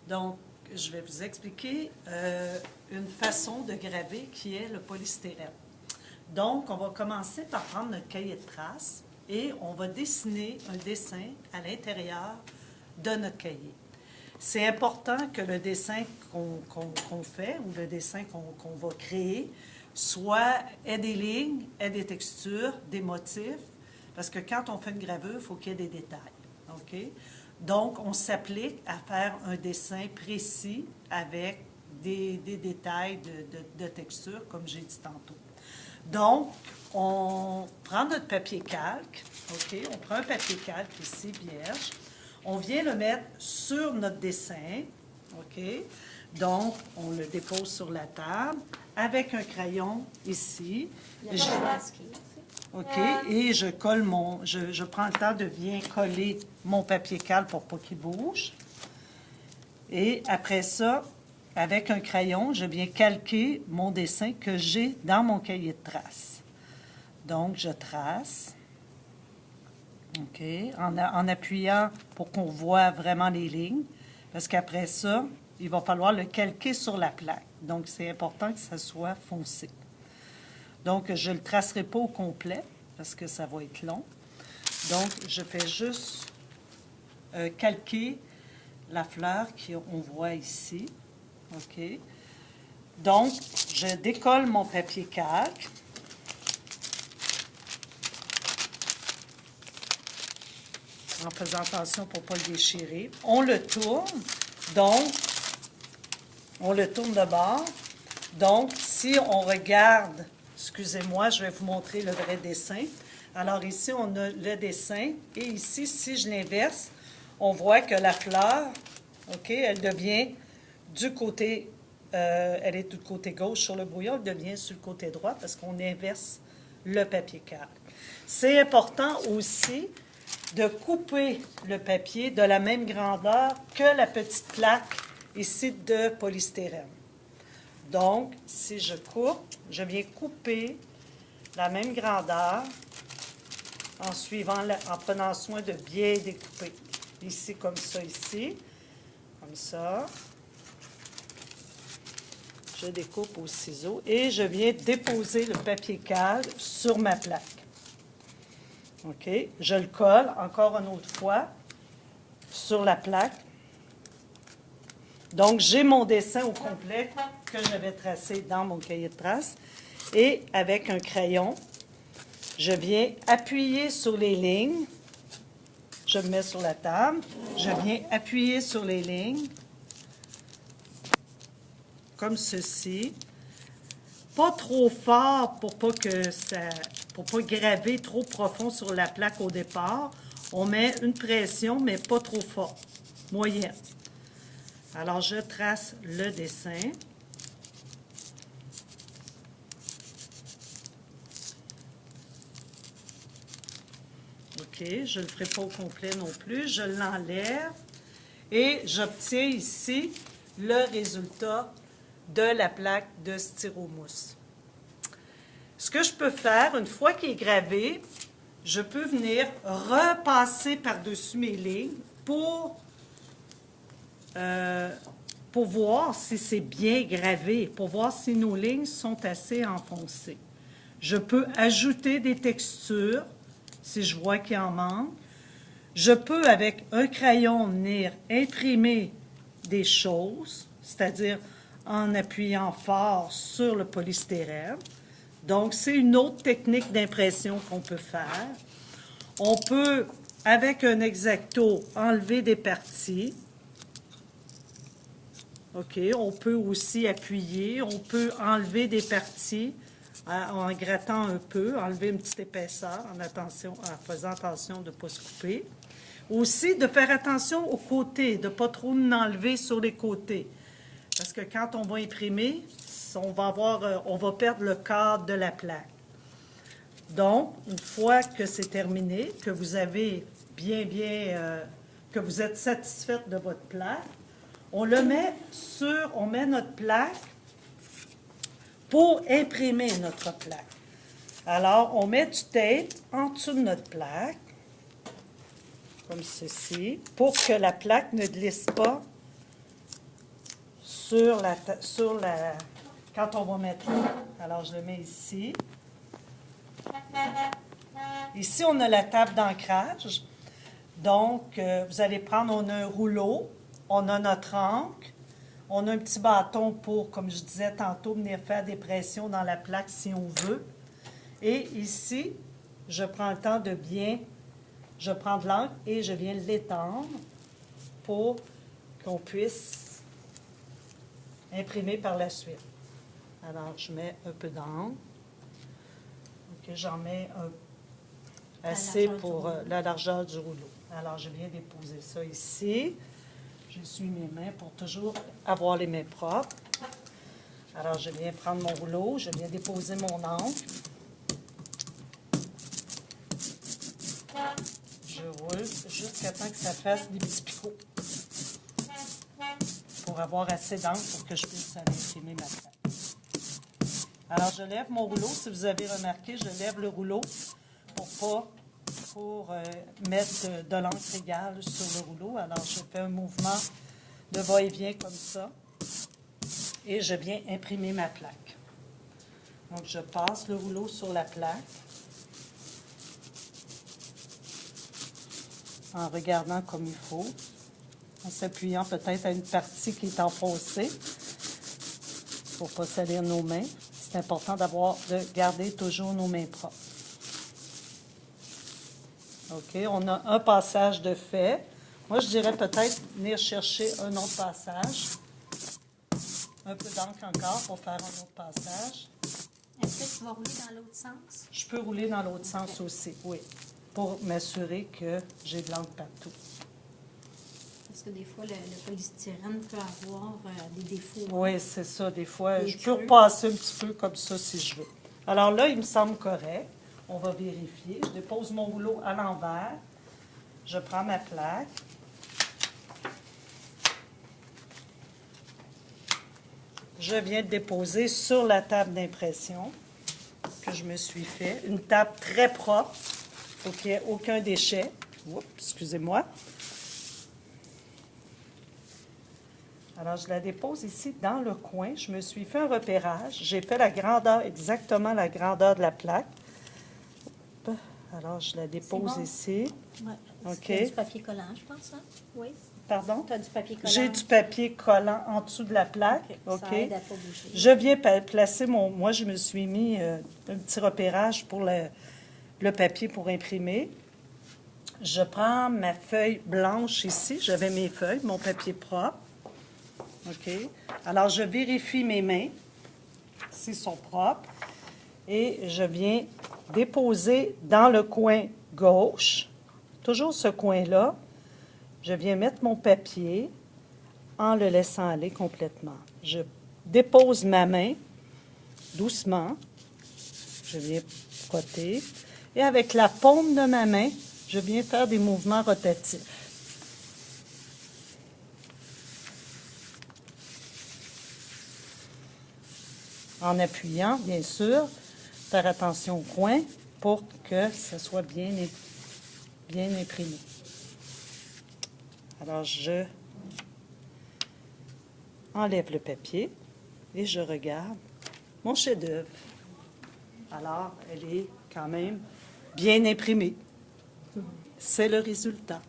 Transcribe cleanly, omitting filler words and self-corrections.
Donc, je vais vous expliquer une façon de graver qui est le polystyrène. Donc, on va commencer par prendre notre cahier de traces et on va dessiner un dessin à l'intérieur de notre cahier. C'est important que le dessin qu'on fait ou le dessin qu'on va créer ait des lignes, ait des textures, des motifs, parce que quand on fait une gravure, il faut qu'il y ait des détails. OK? Donc, on s'applique à faire un dessin précis avec des détails de texture, comme j'ai dit tantôt. Donc, on prend notre papier calque, OK? On prend un papier calque ici, vierge. On vient le mettre sur notre dessin, OK? Donc, on le dépose sur la table avec un crayon ici. OK, et je colle je prends le temps de bien coller mon papier calque pour pas qu'il bouge. Et après ça, avec un crayon, je viens calquer mon dessin que j'ai dans mon cahier de traces. Donc, je trace. OK, en appuyant pour qu'on voit vraiment les lignes. Parce qu'après ça, il va falloir le calquer sur la plaque. Donc, c'est important que ça soit foncé. Donc, je ne le tracerai pas au complet parce que ça va être long. Donc, je fais juste calquer la fleur qu'on voit ici. OK. Donc, je décolle mon papier calque. En faisant attention pour ne pas le déchirer. On le tourne. Donc, on le tourne de bord. Donc, si on regarde... Excusez-moi, je vais vous montrer le vrai dessin. Alors ici, on a le dessin. Et ici, si je l'inverse, on voit que la fleur, OK, elle devient du côté, elle est du côté gauche sur le brouillon, elle devient sur le côté droit parce qu'on inverse le papier calque. C'est important aussi de couper le papier de la même grandeur que la petite plaque ici de polystyrène. Donc, si je coupe, je viens couper la même grandeur en prenant soin de bien découper. Ici, comme ça, ici. Comme ça. Je découpe au ciseau et je viens déposer le papier calque sur ma plaque. OK? Je le colle encore une autre fois sur la plaque. Donc, j'ai mon dessin au complet que j'avais tracé dans mon cahier de traces. Et avec un crayon, je viens appuyer sur les lignes. Je me mets sur la table. Je viens appuyer sur les lignes. Comme ceci. Pas trop fort pour pas graver trop profond sur la plaque au départ. On met une pression, mais pas trop fort. Moyenne. Alors, je trace le dessin. OK, je ne le ferai pas au complet non plus. Je l'enlève et j'obtiens ici le résultat de la plaque de styromousse. Ce que je peux faire, une fois qu'il est gravé, je peux venir repasser par-dessus mes lignes pour voir si c'est bien gravé, pour voir si nos lignes sont assez enfoncées. Je peux ajouter des textures si je vois qu'il en manque. Je peux, avec un crayon, venir imprimer des choses, c'est-à-dire en appuyant fort sur le polystyrène. Donc, c'est une autre technique d'impression qu'on peut faire. On peut, avec un X-Acto, enlever des parties. OK, on peut aussi appuyer, on peut enlever des parties en grattant un peu, enlever une petite épaisseur en faisant attention de ne pas se couper. Aussi, de faire attention aux côtés, de ne pas trop en enlever sur les côtés. Parce que quand on va imprimer, on va perdre le cadre de la plaque. Donc, une fois que c'est terminé, que vous avez que vous êtes satisfaite de votre plaque, on met notre plaque pour imprimer notre plaque. Alors, on met du tape en dessous de notre plaque, comme ceci, pour que la plaque ne glisse pas quand on va mettre. Alors, je le mets ici. Ici, on a la table d'ancrage. Donc, vous allez prendre, on a un rouleau, on a notre encre, on a un petit bâton pour, comme je disais tantôt, venir faire des pressions dans la plaque si on veut. Et ici, je prends le temps de je prends de l'encre et je viens l'étendre pour qu'on puisse imprimer par la suite. Alors, je mets un peu d'encre. OK, j'en mets assez pour la largeur du rouleau. Alors, je viens déposer ça ici. J'essuie mes mains pour toujours avoir les mains propres. Alors, je viens prendre mon rouleau, je viens déposer mon encre. Je roule jusqu'à temps que ça fasse des petits picots pour avoir assez d'encre pour que je puisse aller imprimer ma plaque. Alors, je lève mon rouleau. Si vous avez remarqué, je lève le rouleau pour mettre de l'encre égale sur le rouleau. Alors, je fais un mouvement de va-et-vient comme ça et je viens imprimer ma plaque. Donc, je passe le rouleau sur la plaque en regardant comme il faut, en s'appuyant peut-être à une partie qui est enfoncée pour ne pas salir nos mains. C'est important de garder toujours nos mains propres. OK, on a un passage de fait. Moi, je dirais peut-être venir chercher un autre passage. Un peu d'encre encore pour faire un autre passage. Est-ce que tu vas rouler dans l'autre sens? Je peux rouler dans l'autre sens aussi, oui, pour m'assurer que j'ai de l'encre partout. Parce que des fois, le polystyrène peut avoir des défauts. Oui, c'est ça. Des fois, je peux creux. repasser un petit peu comme ça si je veux. Alors là, il me semble correct. On va vérifier. Je dépose mon rouleau à l'envers. Je prends ma plaque. Je viens de déposer sur la table d'impression que je me suis fait. Une table très propre pour qu'il n'y ait aucun déchet. Oups, excusez-moi. Alors, je la dépose ici dans le coin. Je me suis fait un repérage. J'ai fait la grandeur, exactement la grandeur de la plaque. Hop. Alors, je la dépose bon. ici. Ouais. OK. Tu as du papier collant, je pense, hein? Oui. Pardon? Tu as du papier collant. J'ai du papier collant en dessous de la plaque. OK. Ça aide à pas bouger. Je viens placer mon... Moi, je me suis mis un petit repérage pour le papier pour imprimer. Je prends ma feuille blanche ici. J'avais mes feuilles, mon papier propre. OK. Alors, je vérifie mes mains, s'ils sont propres, et je viens déposer dans le coin gauche, toujours ce coin-là, je viens mettre mon papier en le laissant aller complètement. Je dépose ma main doucement, je viens frotter, et avec la paume de ma main, je viens faire des mouvements rotatifs. En appuyant, bien sûr, faire attention au coin pour que ça soit bien imprimé. Alors, je enlève le papier et je regarde mon chef-d'œuvre. Alors, elle est quand même bien imprimée. C'est le résultat.